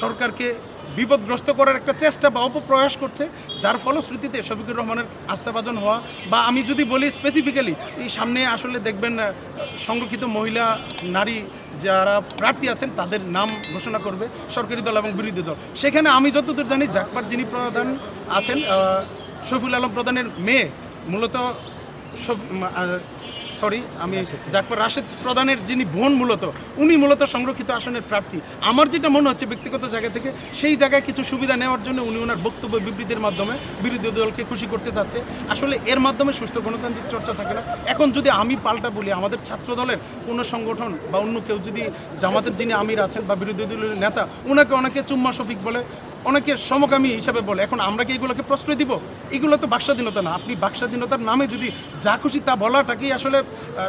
সরকারকে বিপদগ্রস্ত করার একটা চেষ্টা বা অপপ্রয়াস করছে, যার ফলশ্রুতিতে শফিকুর রহমানের আস্থাভাজন হওয়া। বা আমি যদি বলি স্পেসিফিক্যালি, এই সামনে আসলে দেখবেন সংরক্ষিত মহিলা নারী যারা প্রার্থী আছেন তাদের নাম ঘোষণা করবে সরকারি দল এবং বিরোধী দল। সেখানে আমি যতদূর জানি জাকপার যিনি প্রধান আছেন, শফিউল আলম প্রধানের মেয়ে মূলত আমি জাকপার রাশেদ প্রধানের যিনি বোন উনি মূলত সংরক্ষিত আসনের প্রার্থী। আমার যেটা মনে হচ্ছে ব্যক্তিগত জায়গা থেকে, সেই জায়গায় কিছু সুবিধা নেওয়ার জন্য উনি ওনার বক্তব্য বিবৃতির মাধ্যমে বিরোধী দলকে খুশি করতে চাচ্ছে। আসলে এর মাধ্যমে সুষ্ঠু গণতান্ত্রিক চর্চা থাকে না। এখন যদি আমি পাল্টা বলি, আমাদের ছাত্র দলের কোনো সংগঠন বা অন্য কেউ যদি জামাতের যিনি আমির আছেন বা বিরোধী দলের নেতা, অনেকে চুম্মা শফিক বলে, অনেকে সমকামী হিসাবে বলে, এখন আমরা কি এগুলোকে প্রশ্রয় দিব? এগুলো তো বাকস্বাধীনতা না। আপনি বাকস্বাধীনতার নামে যদি যা খুশি তা বলাটাকেই আসলে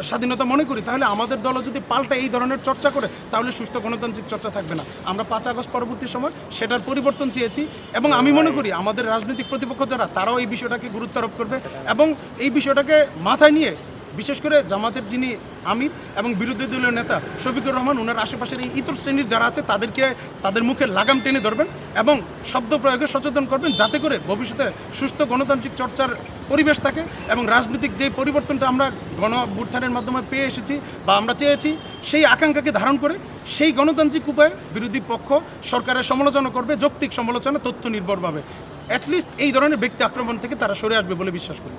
স্বাধীনতা মনে করি, তাহলে আমাদের দলও যদি পাল্টা এই ধরনের চর্চা করে, তাহলে সুস্থ গণতান্ত্রিক চর্চা থাকবে না। আমরা 5 আগস্ট পরবর্তী সময় সেটার পরিবর্তন চেয়েছি এবং আমি মনে করি আমাদের রাজনৈতিক প্রতিপক্ষ যারা, তারাও এই বিষয়টাকে গুরুত্ব আরোপ করবে এবং এই বিষয়টাকে মাথায় নিয়ে বিশেষ করে জামাতের যিনি আমির এবং বিরোধী দলীয় নেতা শফিকুর রহমান, ওনার আশেপাশের এই ইতর শ্রেণীর যারা আছে তাদেরকে তাদের মুখে লাগাম টেনে ধরবেন এবং শব্দ প্রয়োগে সচেতন করবেন, যাতে করে ভবিষ্যতে সুস্থ গণতান্ত্রিক চর্চার পরিবেশ থাকে এবং রাজনৈতিক যে পরিবর্তনটা আমরা গণঅভ্যুত্থানের মাধ্যমে পেয়ে এসেছি বা আমরা চেয়েছি, সেই আকাঙ্ক্ষাকে ধারণ করে সেই গণতান্ত্রিক উপায়ে বিরোধী পক্ষ সরকারের সমালোচনা করবে, যৌক্তিক সমালোচনা, তথ্য নির্ভরভাবে। অ্যাটলিস্ট এই ধরনের ব্যক্তি আক্রমণ থেকে তারা সরে আসবে বলে বিশ্বাস করি।